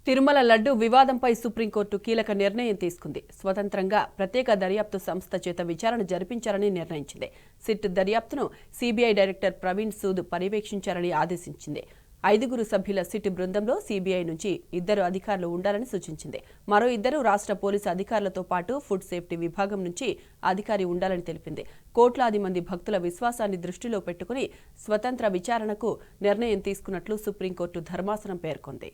తిరుమల లడ్డు వివాదంపై సుప్రీంకోర్టు కీలక నిర్ణయం తీసుకుంది. స్వతంత్రంగా ప్రత్యేక దర్యాప్తు సంస్థ చేత విచారణ జరిపించాలని నిర్ణయించింది. సిట్ దర్యాప్తును సీబీఐ డైరెక్టర్ ప్రవీణ్ సూద్ పర్యవేక్షించాలని ఆదేశించింది. 5 సభ్యుల సిట్ బృందంలో సీబీఐ నుంచి 2 అధికారులు ఉండాలని సూచించింది. మరో 2 రాష్ట్ర పోలీసు అధికారులతో పాటు ఫుడ్ సేఫ్టీ విభాగం నుంచి అధికారి ఉండాలని తెలిపింది. కోట్లాది మంది భక్తుల విశ్వాసాన్ని దృష్టిలో పెట్టుకుని స్వతంత్ర విచారణకు నిర్ణయం తీసుకున్నట్లు సుప్రీంకోర్టు ధర్మాసనం పేర్కొంది.